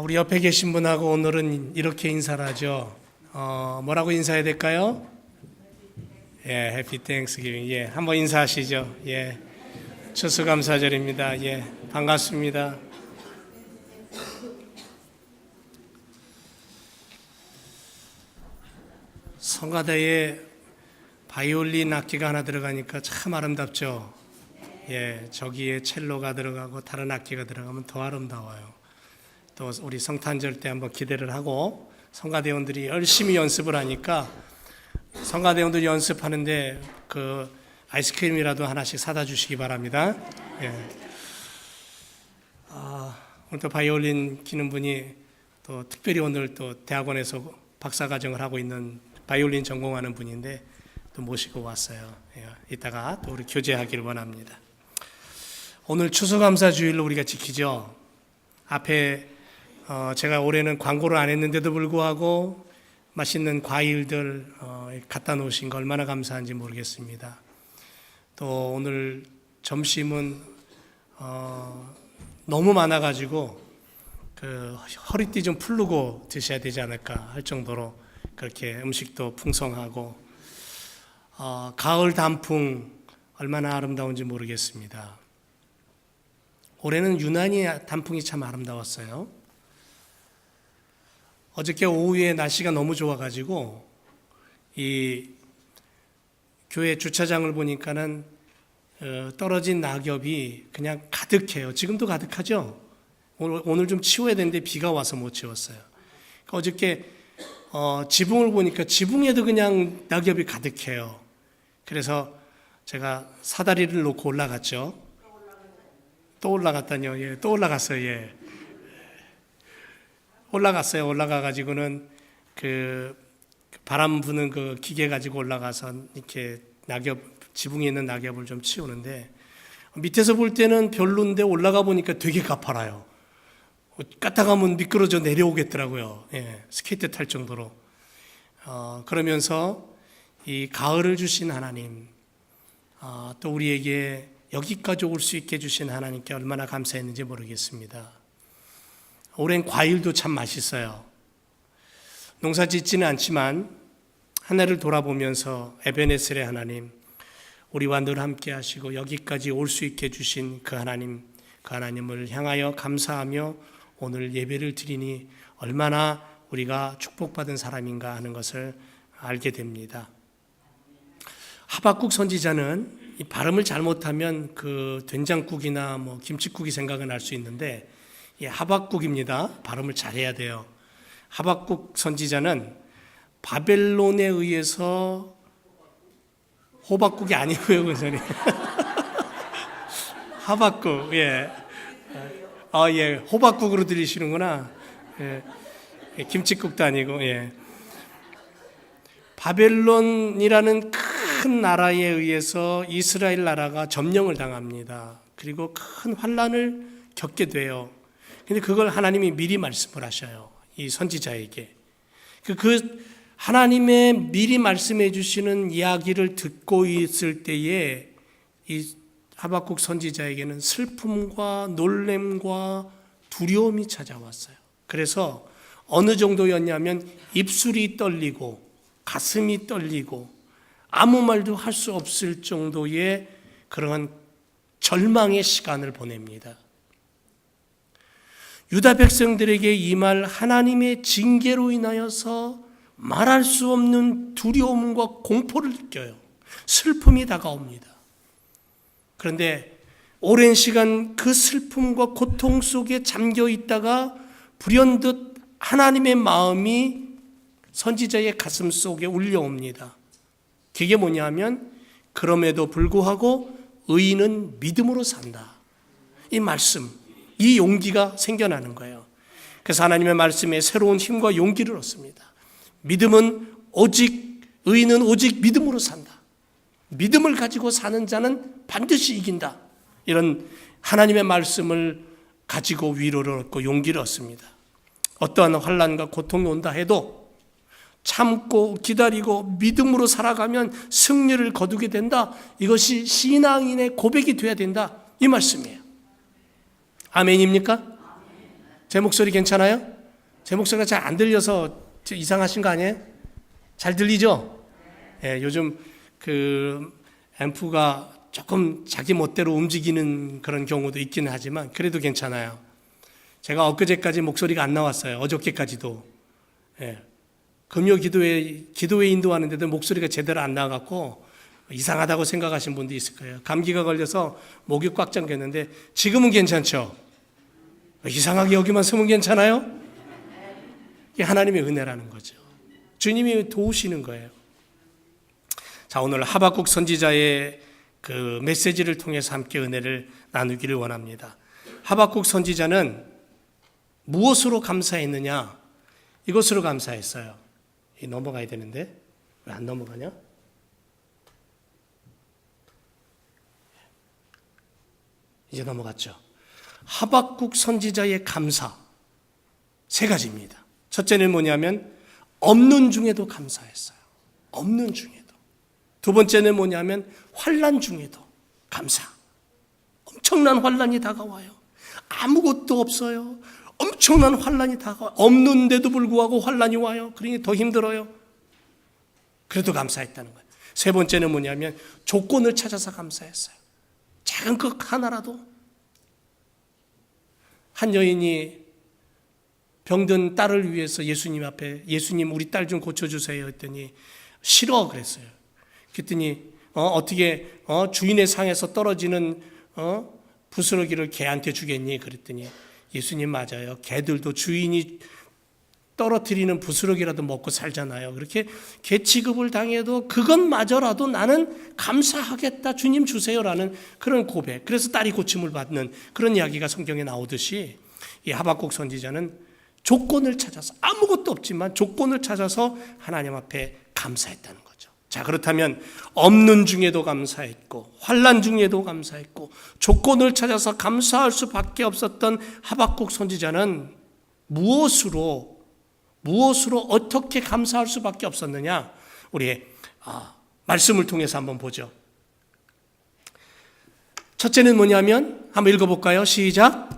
우리 옆에 계신 분하고 오늘은 이렇게 인사를 하죠. 뭐라고 인사해야 될까요? 예, 해피 땡스기빙. 예, 한번 인사하시죠. 예, 추수감사절입니다. 예, 반갑습니다. 성가대에 바이올린 악기가 하나 들어가니까 참 아름답죠. 예, 저기에 첼로가 들어가고 다른 악기가 들어가면 더 아름다워요. 또 우리 성탄절 때 한번 기대를 하고 성가대원들이 열심히 연습을 하니까 성가대원들이 연습하는데 그 아이스크림이라도 하나씩 사다 주시기 바랍니다. 예. 오늘 또 바이올린 키는 분이 또 특별히 오늘 또 대학원에서 박사과정을 하고 있는 바이올린 전공하는 분인데 또 모시고 왔어요. 예. 이따가 또 우리 교제하기를 원합니다. 오늘 추수감사주일로 우리가 지키죠. 앞에 제가 올해는 광고를 안 했는데도 불구하고 맛있는 과일들 갖다 놓으신 거 얼마나 감사한지 모르겠습니다. 또 오늘 점심은 너무 많아가지고 그 허리띠 좀 풀르고 드셔야 되지 않을까 할 정도로 그렇게 음식도 풍성하고 가을 단풍 얼마나 아름다운지 모르겠습니다. 올해는 유난히 단풍이 참 아름다웠어요. 어저께 오후에 날씨가 너무 좋아가지고 이 교회 주차장을 보니까는 떨어진 낙엽이 그냥 가득해요. 지금도 가득하죠. 오늘 좀 치워야 되는데 비가 와서 못 치웠어요. 그러니까 어저께 지붕을 보니까 지붕에도 그냥 낙엽이 가득해요. 그래서 제가 사다리를 놓고 올라갔죠. 또 올라갔다뇨. 예, 또 올라갔어요. 예. 올라갔어요. 올라가가지고는 그 바람 부는 그 기계 가지고 올라가서 이렇게 지붕에 있는 낙엽을 좀 치우는데 밑에서 볼 때는 별론데 올라가 보니까 되게 가파라요. 까딱하면 미끄러져 내려오겠더라고요. 예, 스케이트 탈 정도로. 그러면서 이 가을을 주신 하나님, 또 우리에게 여기까지 올 수 있게 주신 하나님께 얼마나 감사했는지 모르겠습니다. 올해는 과일도 참 맛있어요. 농사 짓지는 않지만 한 해를 돌아보면서 에베네셀의 하나님, 우리와 늘 함께 하시고 여기까지 올 수 있게 주신 그 하나님을 향하여 감사하며 오늘 예배를 드리니 얼마나 우리가 축복받은 사람인가 하는 것을 알게 됩니다. 하박국 선지자는 이 발음을 잘못하면 그 된장국이나 뭐 김치국이 생각이 날 수 있는데 예, 하박국입니다. 발음을 잘해야 돼요. 하박국 선지자는 바벨론에 의해서 호박국이 아니고요, 그전에 하박국, 예, 예, 호박국으로 들리시는구나. 예, 김치국도 아니고, 예, 바벨론이라는 큰 나라에 의해서 이스라엘 나라가 점령을 당합니다. 그리고 큰 환란을 겪게 돼요. 근데 그걸 하나님이 미리 말씀을 하셔요. 이 선지자에게. 그 하나님의 미리 말씀해 주시는 이야기를 듣고 있을 때에 이 하박국 선지자에게는 슬픔과 놀램과 두려움이 찾아왔어요. 그래서 어느 정도였냐면 입술이 떨리고 가슴이 떨리고 아무 말도 할 수 없을 정도의 그러한 절망의 시간을 보냅니다. 유다 백성들에게 임할 하나님의 징계로 인하여서 말할 수 없는 두려움과 공포를 느껴요. 슬픔이 다가옵니다. 그런데 오랜 시간 그 슬픔과 고통 속에 잠겨 있다가 불현듯 하나님의 마음이 선지자의 가슴 속에 울려옵니다. 그게 뭐냐면 그럼에도 불구하고 의인은 믿음으로 산다. 이 말씀, 이 용기가 생겨나는 거예요. 그래서 하나님의 말씀에 새로운 힘과 용기를 얻습니다. 의인은 오직 믿음으로 산다. 믿음을 가지고 사는 자는 반드시 이긴다. 이런 하나님의 말씀을 가지고 위로를 얻고 용기를 얻습니다. 어떠한 환난과 고통이 온다 해도 참고 기다리고 믿음으로 살아가면 승리를 거두게 된다. 이것이 신앙인의 고백이 되어야 된다. 이 말씀이에요. 아멘입니까? 제 목소리 괜찮아요? 제 목소리가 잘 안 들려서 이상하신 거 아니에요? 잘 들리죠? 예, 요즘 그 앰프가 조금 자기 멋대로 움직이는 그런 경우도 있기는 하지만 그래도 괜찮아요. 제가 엊그제까지 목소리가 안 나왔어요. 어저께까지도. 예, 금요 기도회 인도하는데도 목소리가 제대로 안 나와갖고 이상하다고 생각하신 분도 있을 거예요. 감기가 걸려서 목이 꽉 잠겼는데 지금은 괜찮죠? 이상하게 여기만 서면 괜찮아요? 이게 하나님의 은혜라는 거죠. 주님이 도우시는 거예요. 자, 오늘 하박국 선지자의 그 메시지를 통해서 함께 은혜를 나누기를 원합니다. 하박국 선지자는 무엇으로 감사했느냐? 이것으로 감사했어요. 넘어가야 되는데 왜 안 넘어가냐? 이제 넘어갔죠. 하박국 선지자의 감사 세 가지입니다. 첫째는 뭐냐면 없는 중에도 감사했어요. 없는 중에도. 두 번째는 뭐냐면 환난 중에도 감사. 엄청난 환난이 다가와요. 아무것도 없어요. 엄청난 환난이 다가와요. 없는데도 불구하고 환난이 와요. 그러니 더 힘들어요. 그래도 감사했다는 거예요. 세 번째는 뭐냐면 조건을 찾아서 감사했어요. 작은 것 하나라도. 한 여인이 병든 딸을 위해서 예수님 앞에 예수님 우리 딸 좀 고쳐주세요 했더니 싫어 그랬어요. 그랬더니 어떻게 주인의 상에서 떨어지는 부스러기를 개한테 주겠니? 그랬더니 예수님 맞아요. 개들도 주인이 떨어뜨리는 부스러기라도 먹고 살잖아요. 그렇게 개 취급을 당해도 그것마저라도 나는 감사하겠다. 주님 주세요라는 그런 고백. 그래서 딸이 고침을 받는 그런 이야기가 성경에 나오듯이 이 하박국 선지자는 조건을 찾아서 아무것도 없지만 조건을 찾아서 하나님 앞에 감사했다는 거죠. 자, 그렇다면 없는 중에도 감사했고 환난 중에도 감사했고 조건을 찾아서 감사할 수밖에 없었던 하박국 선지자는 무엇으로 어떻게 감사할 수밖에 없었느냐? 우리 말씀을 통해서 한번 보죠. 첫째는 뭐냐면 한번 읽어볼까요? 시작.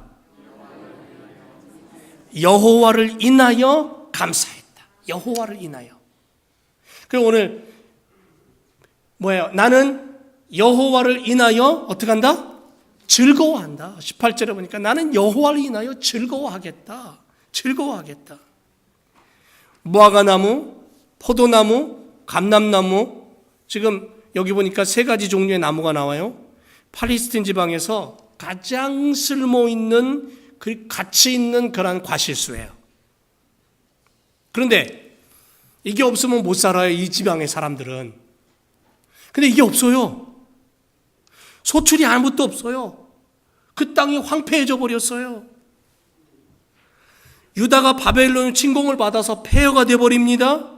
여호와를 인하여 감사했다. 여호와를 인하여. 그럼 오늘 뭐예요? 나는 여호와를 인하여 어떻게 한다? 즐거워한다. 18절에 보니까 나는 여호와를 인하여 즐거워하겠다. 즐거워하겠다. 무화과나무, 포도나무, 감람나무, 지금 여기 보니까 세 가지 종류의 나무가 나와요. 팔레스틴 지방에서 가장 쓸모있는 그 가치 있는 그런 과실수예요. 그런데 이게 없으면 못 살아요. 이 지방의 사람들은. 근데 이게 없어요. 소출이 아무것도 없어요. 그 땅이 황폐해져 버렸어요. 유다가 바벨론 침공을 받아서 폐허가 되어버립니다.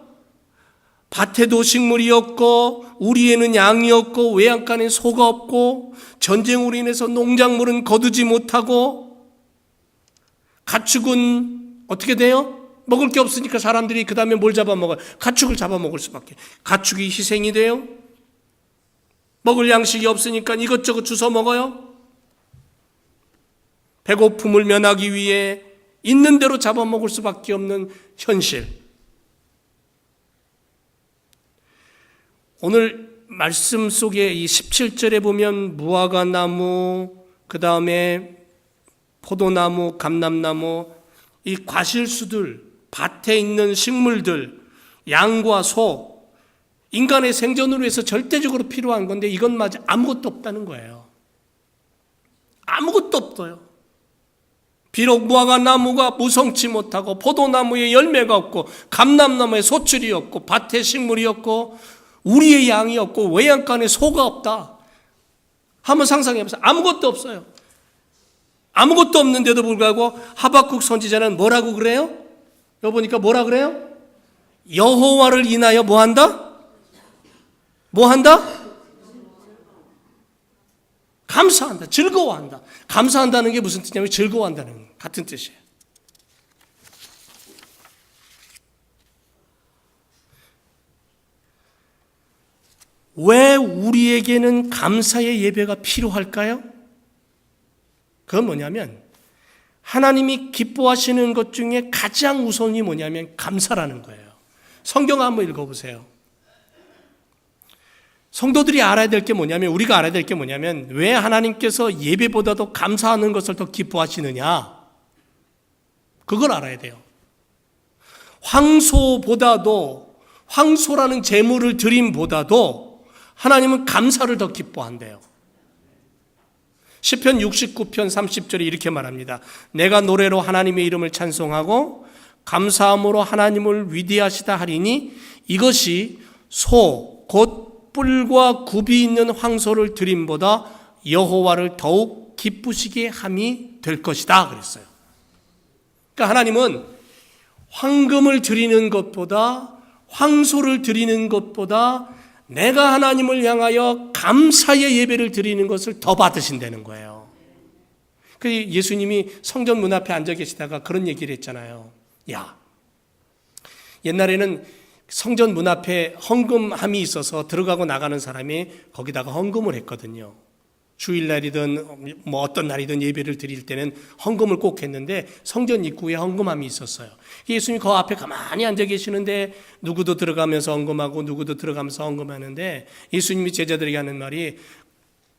밭에도 식물이 없고 우리에는 양이 없고 외양간에 소가 없고 전쟁으로 인해서 농작물은 거두지 못하고 가축은 어떻게 돼요? 먹을 게 없으니까 사람들이 그 다음에 뭘 잡아먹어요? 가축을 잡아먹을 수밖에. 가축이 희생이 돼요. 먹을 양식이 없으니까 이것저것 주워 먹어요. 배고픔을 면하기 위해 있는 대로 잡아먹을 수밖에 없는 현실. 오늘 말씀 속에 이 17절에 보면 무화과나무, 그 다음에 포도나무, 감람나무, 이 과실수들, 밭에 있는 식물들, 양과 소, 인간의 생존으로 해서 절대적으로 필요한 건데 이것마저 아무것도 없다는 거예요. 아무것도 없어요. 비록 무화과나무가 무성치 못하고 포도나무에 열매가 없고 감람나무에 소출이 없고 밭에 식물이 없고 우리의 양이 없고 외양간에 소가 없다. 한번 상상해보세요. 아무것도 없어요. 아무것도 없는데도 불구하고 하박국 선지자는 뭐라고 그래요? 여기 보니까 뭐라 그래요? 여호와를 인하여 뭐한다? 뭐한다? 감사한다. 즐거워한다. 감사한다는 게 무슨 뜻이냐면 즐거워한다는 같은 뜻이에요. 왜 우리에게는 감사의 예배가 필요할까요? 그건 뭐냐면 하나님이 기뻐하시는 것 중에 가장 우선이 뭐냐면 감사라는 거예요. 성경 한번 읽어보세요. 성도들이 알아야 될 게 뭐냐면, 우리가 알아야 될 게 뭐냐면, 왜 하나님께서 예배보다도 감사하는 것을 더 기뻐하시느냐? 그걸 알아야 돼요. 황소보다도, 황소라는 제물을 드림보다도 하나님은 감사를 더 기뻐한대요. 시편 69편 30절에 이렇게 말합니다. 내가 노래로 하나님의 이름을 찬송하고 감사함으로 하나님을 위대하시다 하리니 이것이 소, 곧 뿔과 굽이 있는 황소를 드림보다 여호와를 더욱 기쁘시게 함이 될 것이다 그랬어요. 그러니까 하나님은 황금을 드리는 것보다, 황소를 드리는 것보다 내가 하나님을 향하여 감사의 예배를 드리는 것을 더 받으신다는 거예요. 그래서 예수님이 성전 문 앞에 앉아 계시다가 그런 얘기를 했잖아요. 야, 옛날에는 성전 문 앞에 헌금함이 있어서 들어가고 나가는 사람이 거기다가 헌금을 했거든요. 주일날이든 뭐 어떤 날이든 예배를 드릴 때는 헌금을 꼭 했는데 성전 입구에 헌금함이 있었어요. 예수님이 그 앞에 가만히 앉아 계시는데 누구도 들어가면서 헌금하고 누구도 들어가면서 헌금하는데 예수님이 제자들에게 하는 말이,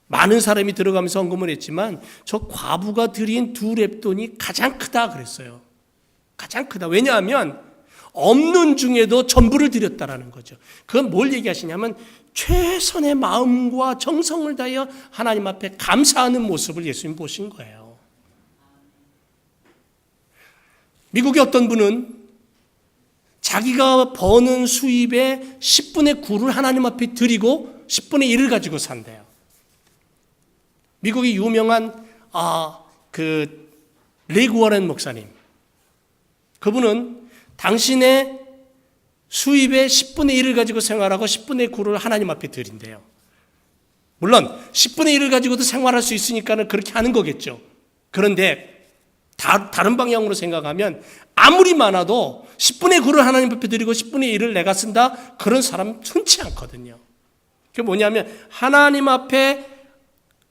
많은 사람이 들어가면서 헌금을 했지만 저 과부가 드린 2렙돈이 가장 크다 그랬어요. 가장 크다. 왜냐하면 없는 중에도 전부를 드렸다라는 거죠. 그건 뭘 얘기하시냐면 최선의 마음과 정성을 다하여 하나님 앞에 감사하는 모습을 예수님 보신 거예요. 미국의 어떤 분은 자기가 버는 수입의 10분의 9를 하나님 앞에 드리고 10분의 1을 가지고 산대요. 미국의 유명한 레그 워렌 목사님, 그분은 당신의 수입의 10분의 1을 가지고 생활하고 10분의 9를 하나님 앞에 드린대요. 물론 10분의 1을 가지고도 생활할 수 있으니까 그렇게 하는 거겠죠. 그런데 다른 방향으로 생각하면 아무리 많아도 10분의 9를 하나님 앞에 드리고 10분의 1을 내가 쓴다, 그런 사람 흔치 않거든요. 그게 뭐냐면 하나님 앞에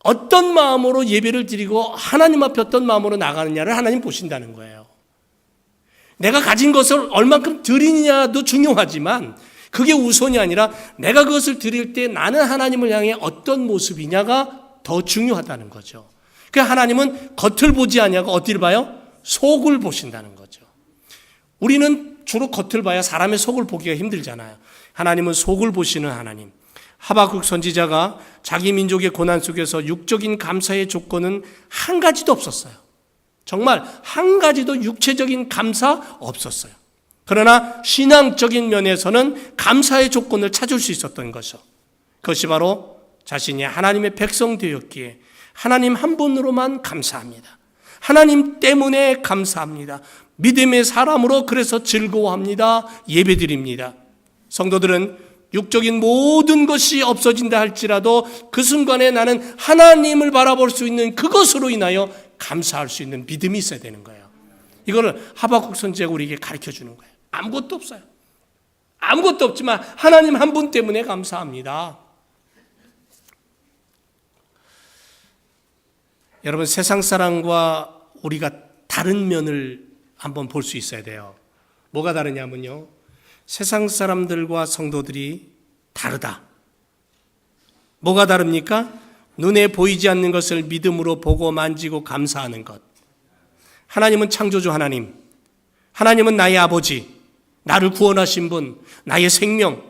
어떤 마음으로 예배를 드리고 하나님 앞에 어떤 마음으로 나가느냐를 하나님 보신다는 거예요. 내가 가진 것을 얼만큼 드리느냐도 중요하지만 그게 우선이 아니라 내가 그것을 드릴 때 나는 하나님을 향해 어떤 모습이냐가 더 중요하다는 거죠. 그러니까 하나님은 겉을 보지 아니하고 어디를 봐요? 속을 보신다는 거죠. 우리는 주로 겉을 봐야 사람의 속을 보기가 힘들잖아요. 하나님은 속을 보시는 하나님. 하박국 선지자가 자기 민족의 고난 속에서 육적인 감사의 조건은 한 가지도 없었어요. 정말 한 가지도 육체적인 감사 없었어요. 그러나 신앙적인 면에서는 감사의 조건을 찾을 수 있었던 것이죠. 그것이 바로 자신이 하나님의 백성 되었기에 하나님 한 분으로만 감사합니다. 하나님 때문에 감사합니다. 믿음의 사람으로 그래서 즐거워합니다. 예배드립니다. 성도들은 육적인 모든 것이 없어진다 할지라도 그 순간에 나는 하나님을 바라볼 수 있는 그것으로 인하여 감사할 수 있는 믿음이 있어야 되는 거예요. 이거를 하박국 선지자가 우리에게 가르쳐 주는 거예요. 아무것도 없어요. 아무것도 없지만 하나님 한 분 때문에 감사합니다. 여러분, 세상 사람과 우리가 다른 면을 한번 볼 수 있어야 돼요. 뭐가 다르냐면요, 세상 사람들과 성도들이 다르다. 뭐가 다릅니까? 눈에 보이지 않는 것을 믿음으로 보고 만지고 감사하는 것. 하나님은 창조주 하나님, 하나님은 나의 아버지, 나를 구원하신 분, 나의 생명,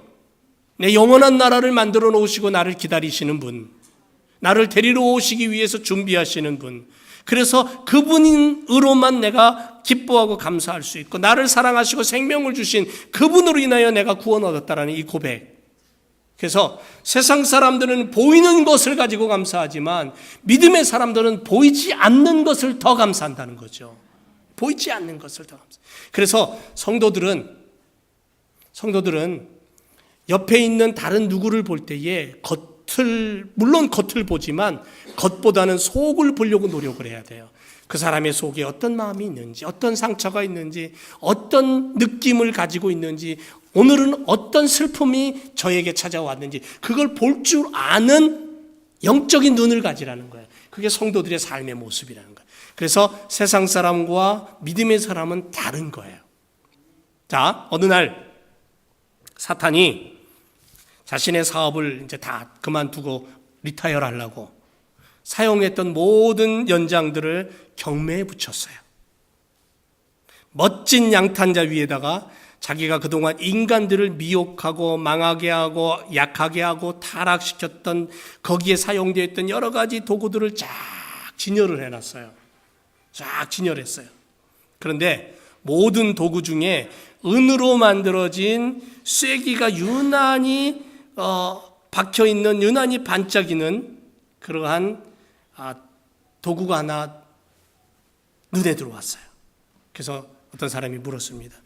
내 영원한 나라를 만들어 놓으시고 나를 기다리시는 분, 나를 데리러 오시기 위해서 준비하시는 분, 그래서 그분으로만 내가 기뻐하고 감사할 수 있고 나를 사랑하시고 생명을 주신 그분으로 인하여 내가 구원 얻었다라는 이 고백. 그래서 세상 사람들은 보이는 것을 가지고 감사하지만 믿음의 사람들은 보이지 않는 것을 더 감사한다는 거죠. 보이지 않는 것을 더 감사. 그래서 성도들은 옆에 있는 다른 누구를 볼 때에 물론 겉을 보지만 겉보다는 속을 보려고 노력을 해야 돼요. 그 사람의 속에 어떤 마음이 있는지, 어떤 상처가 있는지, 어떤 느낌을 가지고 있는지, 오늘은 어떤 슬픔이 저에게 찾아왔는지 그걸 볼 줄 아는 영적인 눈을 가지라는 거예요. 그게 성도들의 삶의 모습이라는 거예요. 그래서 세상 사람과 믿음의 사람은 다른 거예요. 자, 어느 날 사탄이 자신의 사업을 이제 다 그만두고 리타이어를 하려고 사용했던 모든 연장들을 경매에 붙였어요. 멋진 양탄자 위에다가 자기가 그동안 인간들을 미혹하고 망하게 하고 약하게 하고 타락시켰던 거기에 사용되어 있던 여러 가지 도구들을 쫙 진열을 해놨어요. 쫙 진열했어요. 그런데 모든 도구 중에 은으로 만들어진 쐐기가 유난히 박혀있는, 유난히 반짝이는 그러한 도구가 하나 눈에 들어왔어요. 그래서 어떤 사람이 물었습니다.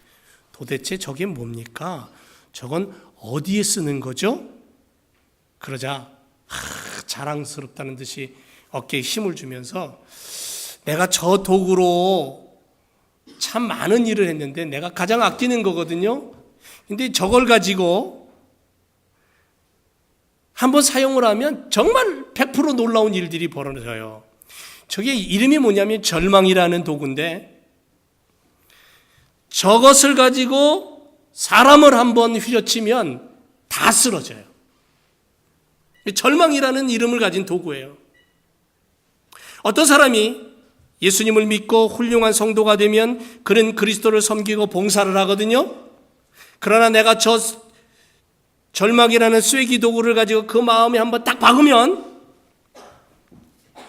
도대체 저게 뭡니까? 저건 어디에 쓰는 거죠? 그러자 자랑스럽다는 듯이 어깨에 힘을 주면서 내가 저 도구로 참 많은 일을 했는데 내가 가장 아끼는 거거든요. 근데 저걸 가지고 한번 사용을 하면 정말 100% 놀라운 일들이 벌어져요. 저게 이름이 뭐냐면 절망이라는 도구인데 저것을 가지고 사람을 한번 휘저치면 다 쓰러져요. 절망이라는 이름을 가진 도구예요. 어떤 사람이 예수님을 믿고 훌륭한 성도가 되면 그는 그리스도를 섬기고 봉사를 하거든요. 그러나 내가 저 절망이라는 쐐기 도구를 가지고 그 마음에 한번 딱 박으면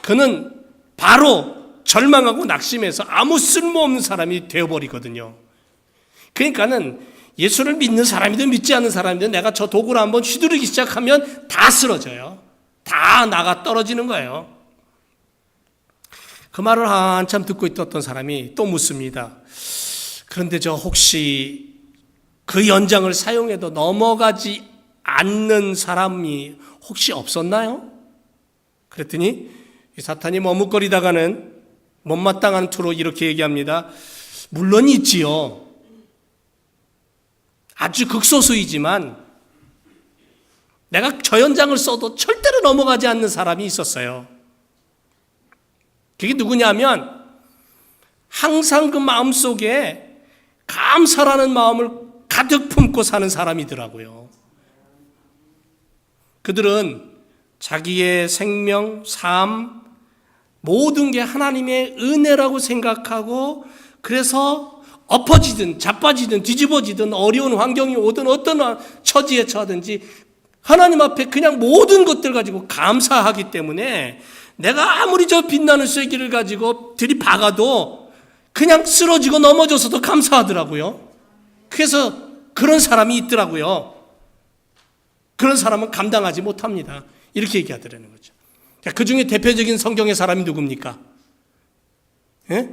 그는 바로 절망하고 낙심해서 아무 쓸모없는 사람이 되어버리거든요. 그러니까는 예수를 믿는 사람이든 믿지 않는 사람이든 내가 저 도구를 한번 휘두르기 시작하면 다 쓰러져요. 다 나가 떨어지는 거예요. 그 말을 한참 듣고 있던 사람이 또 묻습니다. 그런데 저 혹시 그 연장을 사용해도 넘어가지 않는 사람이 혹시 없었나요? 그랬더니 사탄이 머뭇거리다가는 못마땅한 투로 이렇게 얘기합니다. 물론 있지요. 아주 극소수이지만 내가 저 연장을 써도 절대로 넘어가지 않는 사람이 있었어요. 그게 누구냐면 항상 그 마음속에 감사라는 마음을 가득 품고 사는 사람이더라고요. 그들은 자기의 생명, 삶, 모든 게 하나님의 은혜라고 생각하고 그래서 엎어지든 자빠지든 뒤집어지든 어려운 환경이 오든 어떤 처지에 처하든지 하나님 앞에 그냥 모든 것들 가지고 감사하기 때문에 내가 아무리 저 빛나는 쐐기를 가지고 들이박아도 그냥 쓰러지고 넘어져서도 감사하더라고요. 그래서 그런 사람이 있더라고요. 그런 사람은 감당하지 못합니다. 이렇게 얘기하더라는 거죠. 그 중에 대표적인 성경의 사람이 누굽니까? 예?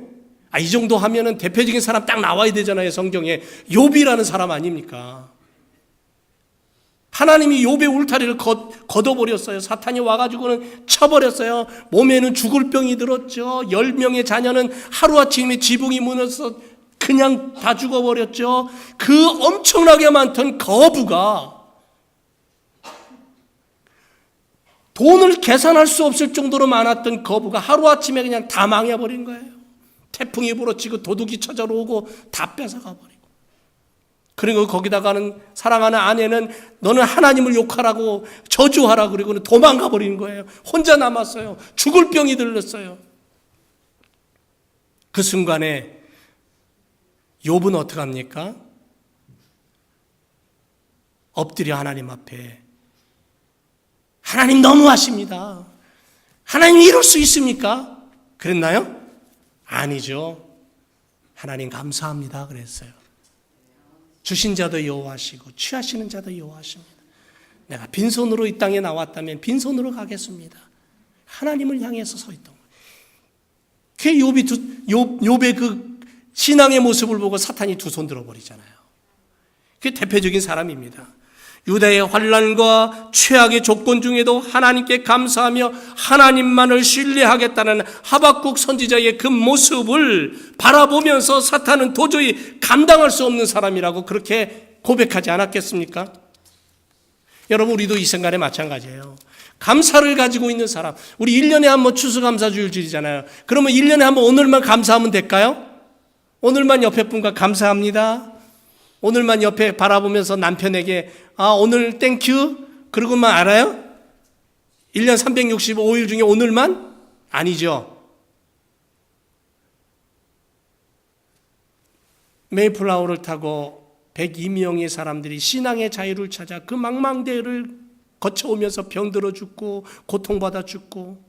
이 정도 하면은 대표적인 사람 딱 나와야 되잖아요. 성경에 욥이라는 사람 아닙니까? 하나님이 욥의 울타리를 걷어버렸어요. 사탄이 와가지고는 쳐버렸어요. 몸에는 죽을 병이 들었죠. 10명의 자녀는 하루아침에 지붕이 무너져서 그냥 다 죽어버렸죠. 그 엄청나게 많던 거부가 돈을 계산할 수 없을 정도로 많았던 거부가 하루아침에 그냥 다 망해버린 거예요. 태풍이 불어치고 도둑이 찾아오고 다 뺏어가버리고. 그리고 거기다가는 사랑하는 아내는 너는 하나님을 욕하라고 저주하라고 그리고 도망가 버리는 거예요. 혼자 남았어요. 죽을 병이 들렸어요. 그 순간에 욥은 어떻게 합니까? 엎드려 하나님 앞에 하나님 너무하십니다. 하나님 이럴 수 있습니까? 그랬나요? 아니죠. 하나님 감사합니다 그랬어요. 주신 자도 여호와시고 취하시는 자도 여호와십니다. 내가 빈손으로 이 땅에 나왔다면 빈손으로 가겠습니다. 하나님을 향해서 서 있던 거예요. 욥의 그 신앙의 모습을 보고 사탄이 두 손 들어버리잖아요. 그게 대표적인 사람입니다. 유다의 환난과 최악의 조건 중에도 하나님께 감사하며 하나님만을 신뢰하겠다는 하박국 선지자의 그 모습을 바라보면서 사탄은 도저히 감당할 수 없는 사람이라고 그렇게 고백하지 않았겠습니까? 여러분, 우리도 이 생각에 마찬가지예요. 감사를 가지고 있는 사람, 우리 1년에 한 번 추수감사주일 주잖아요. 그러면 1년에 한 번 오늘만 감사하면 될까요? 오늘만 옆에 분과 감사합니다. 오늘만 옆에 바라보면서 남편에게 오늘 땡큐 그러고만 알아요? 1년 365일 중에 오늘만? 아니죠. 메이플라워를 타고 102명의 사람들이 신앙의 자유를 찾아 그 망망대해를 거쳐오면서 병들어 죽고 고통받아 죽고,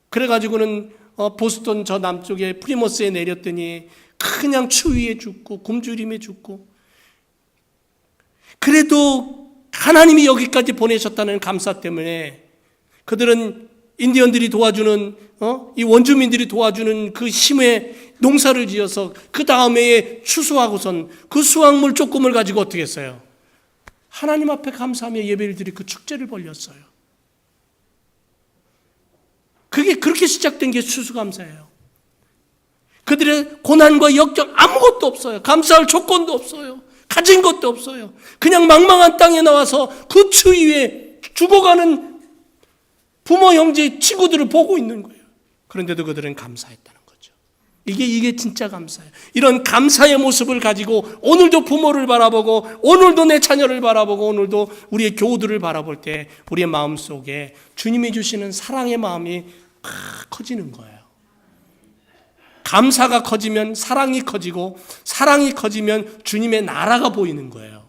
그래가지고는 보스턴 저 남쪽에 프리머스에 내렸더니 그냥 추위에 죽고 굶주림에 죽고, 그래도 하나님이 여기까지 보내셨다는 감사 때문에 그들은 인디언들이 도와주는 이 원주민들이 도와주는 그 힘에 농사를 지어서 그 다음에 추수하고선 그 수확물 조금을 가지고 어떻게 했어요? 하나님 앞에 감사하며 예배를 드리 그 축제를 벌렸어요. 그게 그렇게 시작된 게 추수감사예요. 그들의 고난과 역경 아무것도 없어요. 감사할 조건도 없어요. 가진 것도 없어요. 그냥 망망한 땅에 나와서 그 추위에 죽어가는 부모, 형제, 친구들을 보고 있는 거예요. 그런데도 그들은 감사했다는 거죠. 이게 진짜 감사예요. 이런 감사의 모습을 가지고 오늘도 부모를 바라보고, 오늘도 내 자녀를 바라보고, 오늘도 우리의 교우들을 바라볼 때 우리의 마음속에 주님이 주시는 사랑의 마음이 커지는 거예요. 감사가 커지면 사랑이 커지고, 사랑이 커지면 주님의 나라가 보이는 거예요.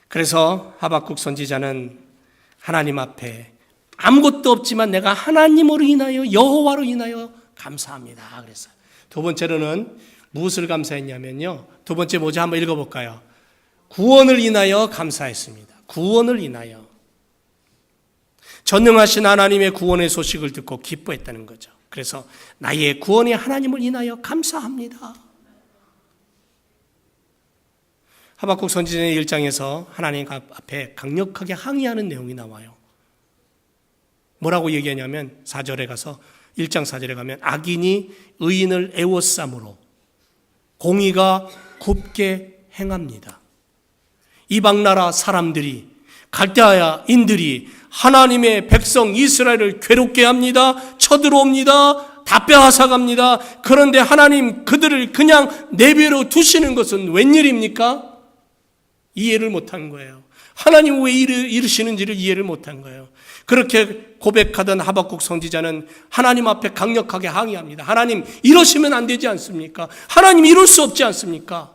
그래서 하박국 선지자는 하나님 앞에 아무것도 없지만 내가 하나님으로 인하여, 여호와로 인하여 감사합니다 그랬어요. 두 번째로는 무엇을 감사했냐면요, 두 번째 뭐죠? 한번 읽어볼까요? 구원을 인하여 감사했습니다. 구원을 인하여. 전능하신 하나님의 구원의 소식을 듣고 기뻐했다는 거죠. 그래서 나의 구원의 하나님을 인하여 감사합니다. 하박국 선지자의 1장에서 하나님 앞에 강력하게 항의하는 내용이 나와요. 뭐라고 얘기하냐면 4절에 가서, 1장 4절에 가면 악인이 의인을 애워싸므로 공의가 굽게 행합니다. 이방나라 사람들이, 갈대아인들이 하나님의 백성 이스라엘을 괴롭게 합니다. 쳐들어옵니다. 다 빼앗아갑니다. 그런데 하나님 그들을 그냥 내버려 두시는 것은 웬일입니까? 이해를 못한 거예요. 하나님 왜 이러시는지를 이해를 못한 거예요. 그렇게 고백하던 하박국 선지자는 하나님 앞에 강력하게 항의합니다. 하나님, 이러시면 안 되지 않습니까? 하나님, 이럴 수 없지 않습니까?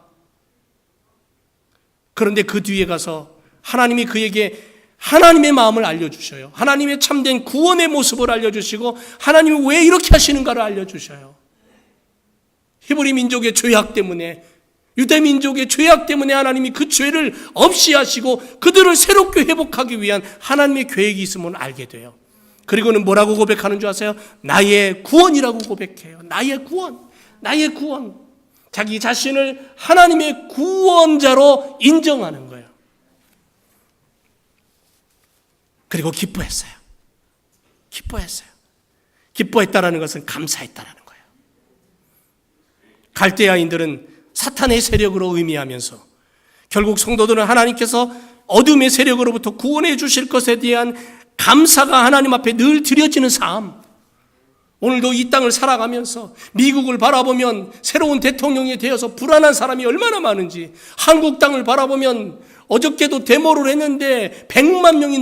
그런데 그 뒤에 가서 하나님이 그에게 하나님의 마음을 알려주셔요. 하나님의 참된 구원의 모습을 알려주시고, 하나님이 왜 이렇게 하시는가를 알려주셔요. 히브리 민족의 죄악 때문에, 유대 민족의 죄악 때문에 하나님이 그 죄를 없이 하시고 그들을 새롭게 회복하기 위한 하나님의 계획이 있음을 알게 돼요. 그리고는 뭐라고 고백하는 줄 아세요? 나의 구원이라고 고백해요. 나의 구원, 나의 구원. 자기 자신을 하나님의 구원자로 인정하는 거예요. 그리고 기뻐했어요. 기뻐했어요. 기뻐했다라는 것은 감사했다라는 거예요. 갈대아인들은 사탄의 세력으로 의미하면서 결국 성도들은 하나님께서 어둠의 세력으로부터 구원해 주실 것에 대한 감사가 하나님 앞에 늘 드려지는 삶. 오늘도 이 땅을 살아가면서 미국을 바라보면 새로운 대통령이 되어서 불안한 사람이 얼마나 많은지, 한국 땅을 바라보면 어저께도 데모를 했는데 100만 명이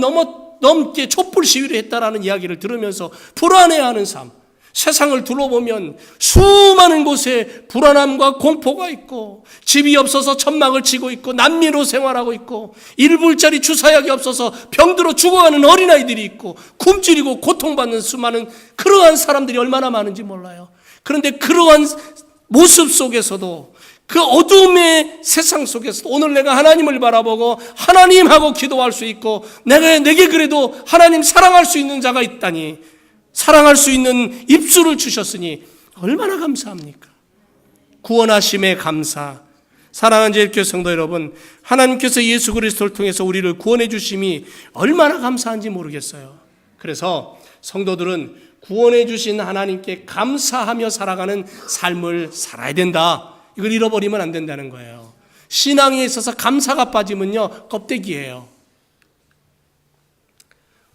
넘게 촛불 시위를 했다라는 이야기를 들으면서 불안해하는 삶. 세상을 둘러보면 수많은 곳에 불안함과 공포가 있고, 집이 없어서 천막을 치고 있고, 난미로 생활하고 있고, 1불짜리 주사약이 없어서 병들어 죽어가는 어린아이들이 있고, 굶주리고 고통받는 수많은 그러한 사람들이 얼마나 많은지 몰라요. 그런데 그러한 모습 속에서도, 그 어둠의 세상 속에서도 오늘 내가 하나님을 바라보고 하나님하고 기도할 수 있고, 내게 그래도 하나님 사랑할 수 있는 자가 있다니, 사랑할 수 있는 입술을 주셨으니 얼마나 감사합니까? 구원하심에 감사. 사랑하는 제일교회 성도 여러분, 하나님께서 예수 그리스도를 통해서 우리를 구원해 주심이 얼마나 감사한지 모르겠어요. 그래서 성도들은 구원해 주신 하나님께 감사하며 살아가는 삶을 살아야 된다. 이걸 잃어버리면 안 된다는 거예요. 신앙에 있어서 감사가 빠지면요, 껍데기예요.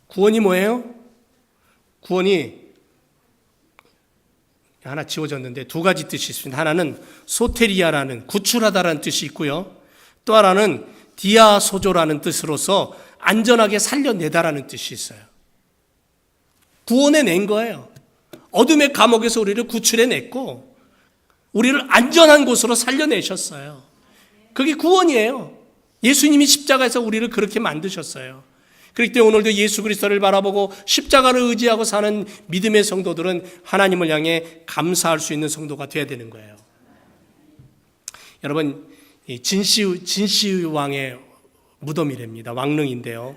구원이 뭐예요? 구원이 하나 지워졌는데 두 가지 뜻이 있습니다. 하나는 소테리아라는 구출하다라는 뜻이 있고요. 또 하나는 디아소조라는 뜻으로서 안전하게 살려내다라는 뜻이 있어요. 구원해낸 거예요. 어둠의 감옥에서 우리를 구출해냈고 우리를 안전한 곳으로 살려내셨어요. 그게 구원이에요. 예수님이 십자가에서 우리를 그렇게 만드셨어요. 그렇기 때문에 오늘도 예수 그리스도를 바라보고 십자가를 의지하고 사는 믿음의 성도들은 하나님을 향해 감사할 수 있는 성도가 되어야 되는 거예요. 여러분, 진시황의 무덤이랍니다. 왕릉인데요.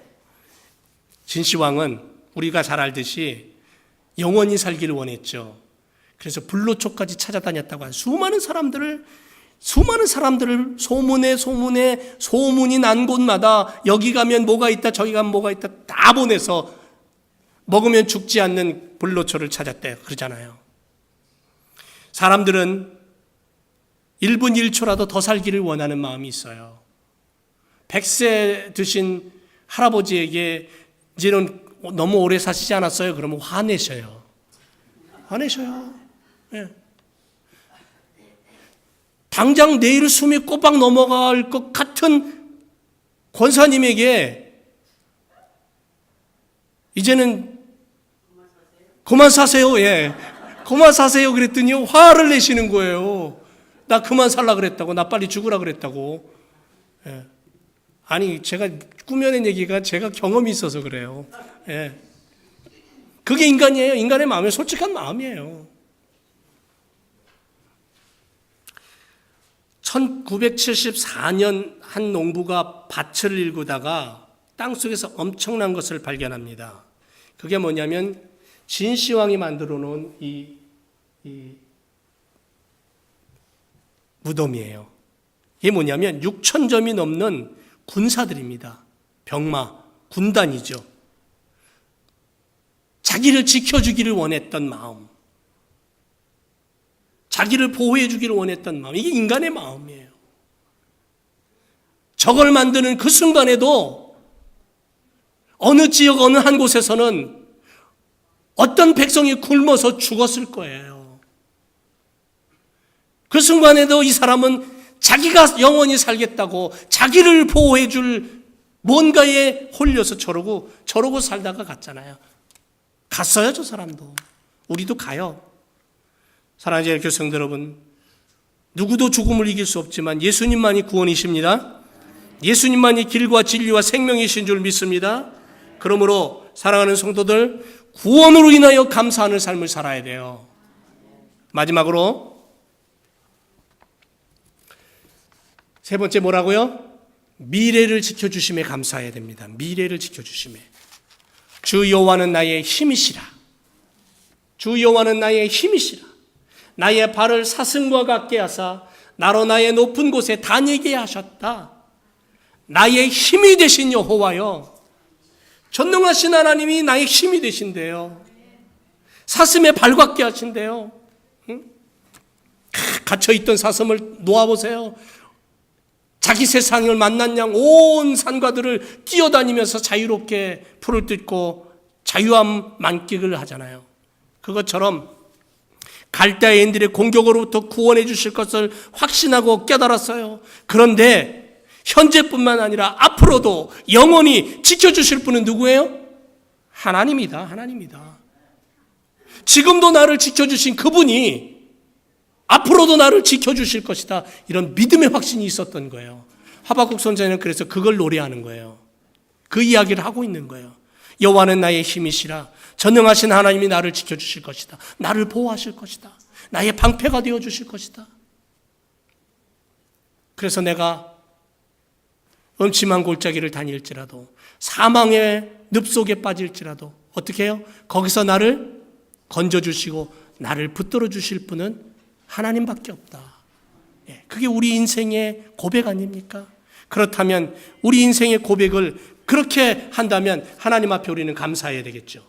진시황은 우리가 잘 알듯이 영원히 살기를 원했죠. 그래서 불로초까지 찾아다녔다고 한 수많은 사람들을 소문이 난 곳마다 여기 가면 뭐가 있다, 저기 가면 뭐가 있다 다 보내서 먹으면 죽지 않는 불로초를 찾았대 그러잖아요. 사람들은 1분 1초라도 더 살기를 원하는 마음이 있어요. 100세 드신 할아버지에게 이제는 너무 오래 사시지 않았어요? 그러면 화내셔요. 예. 당장 내일 숨이 꼬박 넘어갈 것 같은 권사님에게 이제는 그만 사세요. 예. 그만 사세요. 그랬더니 화를 내시는 거예요. 나 그만 살라 그랬다고. 나 빨리 죽으라 그랬다고. 예. 아니, 제가 꾸며낸 얘기가 제가 경험이 있어서 그래요. 예. 그게 인간이에요. 인간의 마음이 솔직한 마음이에요. 1974년 한 농부가 밭을 일구다가 땅속에서 엄청난 것을 발견합니다. 그게 뭐냐면 진시황이 만들어 놓은 이 무덤이에요. 이게 뭐냐면 6,000점이 넘는 군사들입니다. 병마, 군단이죠. 자기를 지켜주기를 원했던 마음, 자기를 보호해 주기를 원했던 마음, 이게 인간의 마음이에요. 저걸 만드는 그 순간에도 어느 지역 어느 한 곳에서는 어떤 백성이 굶어서 죽었을 거예요. 그 순간에도 이 사람은 자기가 영원히 살겠다고 자기를 보호해 줄 뭔가에 홀려서 저러고 살다가 갔잖아요. 갔어요, 저 사람도. 우리도 가요. 사랑하는 교성들 여러분, 누구도 죽음을 이길 수 없지만 예수님만이 구원이십니다. 예수님만이 길과 진리와 생명이신 줄 믿습니다. 그러므로 사랑하는 성도들, 구원으로 인하여 감사하는 삶을 살아야 돼요. 마지막으로 세 번째 뭐라고요? 미래를 지켜주심에 감사해야 됩니다. 미래를 지켜주심에. 주 여호와는 나의 힘이시라. 주 여호와는 나의 힘이시라. 나의 발을 사슴과 같게 하사 나로 나의 높은 곳에 다니게 하셨다. 나의 힘이 되신 여호와여. 전능하신 하나님이 나의 힘이 되신대요. 사슴의 발 같게 하신대요. 응? 갇혀있던 사슴을 놓아보세요. 자기 세상을 만난 양 온 산과들을 뛰어다니면서 자유롭게 풀을 뜯고 자유함 만끽을 하잖아요. 그것처럼 갈대아인들의 공격으로부터 구원해 주실 것을 확신하고 깨달았어요. 그런데 현재뿐만 아니라 앞으로도 영원히 지켜주실 분은 누구예요? 하나님이다. 하나님이다. 지금도 나를 지켜주신 그분이 앞으로도 나를 지켜주실 것이다. 이런 믿음의 확신이 있었던 거예요. 하박국 선지자는 그래서 그걸 노래하는 거예요. 그 이야기를 하고 있는 거예요. 여호와는 나의 힘이시라. 전능하신 하나님이 나를 지켜주실 것이다. 나를 보호하실 것이다. 나의 방패가 되어주실 것이다. 그래서 내가 음침한 골짜기를 다닐지라도 사망의 늪속에 빠질지라도 어떻게 해요? 거기서 나를 건져주시고 나를 붙들어 주실 분은 하나님밖에 없다. 그게 우리 인생의 고백 아닙니까? 그렇다면 우리 인생의 고백을 그렇게 한다면 하나님 앞에 우리는 감사해야 되겠죠.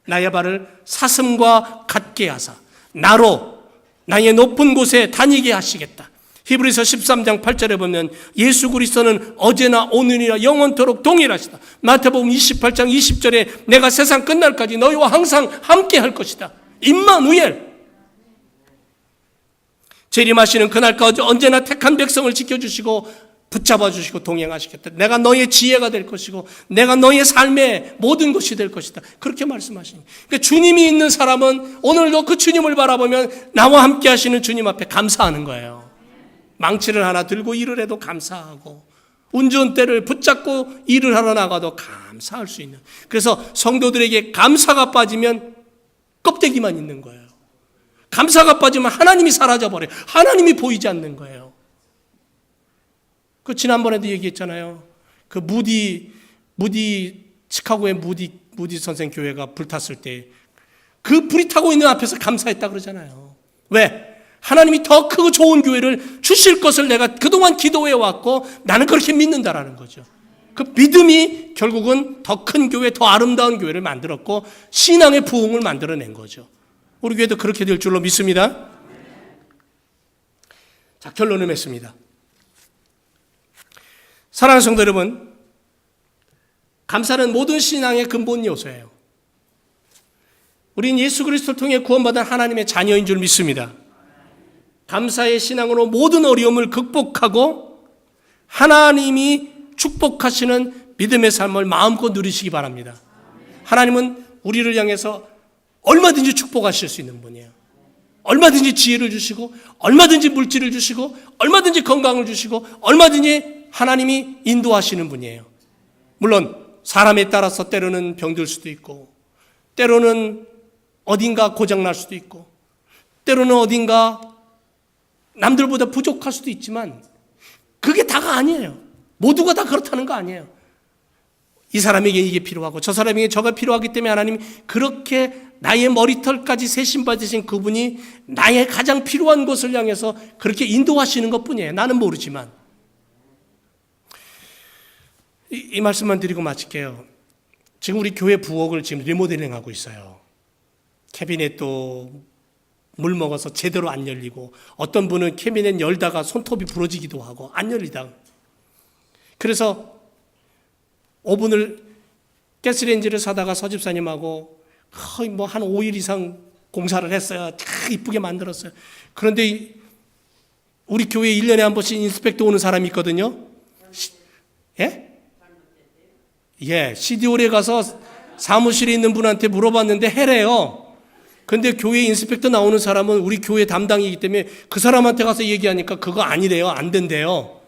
나의 발을 사슴과 같게 하사 나로 나의 높은 곳에 다니게 하시겠다. 히브리서 13장 8절에 보면 예수 그리스도는 어제나 오늘이나 영원토록 동일하시다. 마태복음 28장 20절에 내가 세상 끝날까지 너희와 항상 함께 할 것이다. 임마누엘. 재림하시는 그날까지 언제나 택한 백성을 지켜주시고 붙잡아 주시고 동행하시겠다. 내가 너의 지혜가 될 것이고 내가 너의 삶의 모든 것이 될 것이다. 그렇게 말씀하십니다. 그러니까 주님이 있는 사람은 오늘도 그 주님을 바라보면 나와 함께 하시는 주님 앞에 감사하는 거예요. 망치를 하나 들고 일을 해도 감사하고 운전대를 붙잡고 일을 하러 나가도 감사할 수 있는. 그래서 성도들에게 감사가 빠지면 껍데기만 있는 거예요. 감사가 빠지면 하나님이 사라져버려요. 하나님이 보이지 않는 거예요. 그 지난번에도 얘기했잖아요. 그 시카고의 무디 선생 교회가 불탔을 때 그 불이 타고 있는 앞에서 감사했다 그러잖아요. 왜? 하나님이 더 크고 좋은 교회를 주실 것을 내가 그동안 기도해 왔고 나는 그렇게 믿는다라는 거죠. 그 믿음이 결국은 더 큰 교회, 더 아름다운 교회를 만들었고 신앙의 부흥을 만들어낸 거죠. 우리 교회도 그렇게 될 줄로 믿습니다. 자, 결론을 맺습니다. 사랑하는 성도 여러분, 감사는 모든 신앙의 근본 요소예요. 우리는 예수 그리스도를 통해 구원받은 하나님의 자녀인 줄 믿습니다. 감사의 신앙으로 모든 어려움을 극복하고 하나님이 축복하시는 믿음의 삶을 마음껏 누리시기 바랍니다. 하나님은 우리를 향해서 얼마든지 축복하실 수 있는 분이에요. 얼마든지 지혜를 주시고 얼마든지 물질을 주시고 얼마든지 건강을 주시고 얼마든지 하나님이 인도하시는 분이에요. 물론 사람에 따라서 때로는 병들 수도 있고 때로는 어딘가 고장날 수도 있고 때로는 어딘가 남들보다 부족할 수도 있지만 그게 다가 아니에요. 모두가 다 그렇다는 거 아니에요. 이 사람에게 이게 필요하고 저 사람에게 저가 필요하기 때문에 하나님이 그렇게 나의 머리털까지 세심받으신 그분이 나의 가장 필요한 것을 향해서 그렇게 인도하시는 것뿐이에요. 나는 모르지만. 이 말씀만 드리고 마칠게요. 지금 우리 교회 부엌을 지금 리모델링하고 있어요. 캐비넷도 물 먹어서 제대로 안 열리고 어떤 분은 캐비넷 열다가 손톱이 부러지기도 하고 안 열리다. 그래서 오븐을 가스레인지를 사다가 서집사님하고 거의 뭐 한 5일 이상 공사를 했어요. 참 이쁘게 만들었어요. 그런데 우리 교회에 1년에 한 번씩 인스펙터 오는 사람이 있거든요. CD홀에 가서 사무실에 있는 분한테 물어봤는데 해래요. 근데 교회 인스펙터 나오는 사람은 우리 교회 담당이기 때문에 그 사람한테 가서 얘기하니까 그거 아니래요. 안 된대요.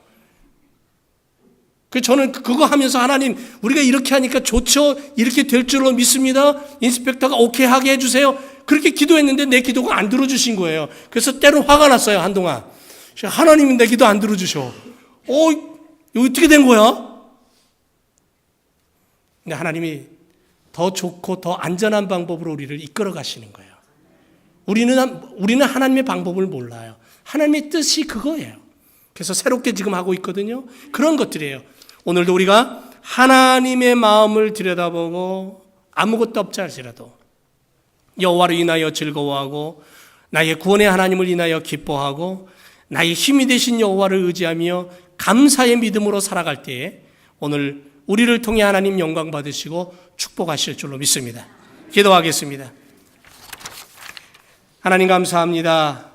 저는 그거 하면서 하나님 우리가 이렇게 하니까 좋죠. 이렇게 될 줄로 믿습니다. 인스펙터가 오케이 하게 해주세요. 그렇게 기도했는데 내 기도가 안 들어주신 거예요. 그래서 때로 화가 났어요. 한동안. 하나님이 내 기도 안 들어주셔. 이거 어떻게 된 거야? 근데 하나님이 더 좋고 더 안전한 방법으로 우리를 이끌어 가시는 거예요. 우리는 하나님의 방법을 몰라요. 하나님의 뜻이 그거예요. 그래서 새롭게 지금 하고 있거든요. 그런 것들이에요. 오늘도 우리가 하나님의 마음을 들여다보고 아무것도 없지 할지라도 여호와를 인하여 즐거워하고 나의 구원의 하나님을 인하여 기뻐하고 나의 힘이 되신 여호와를 의지하며 감사의 믿음으로 살아갈 때에 오늘 우리를 통해 하나님 영광 받으시고 축복하실 줄로 믿습니다. 기도하겠습니다. 하나님 감사합니다.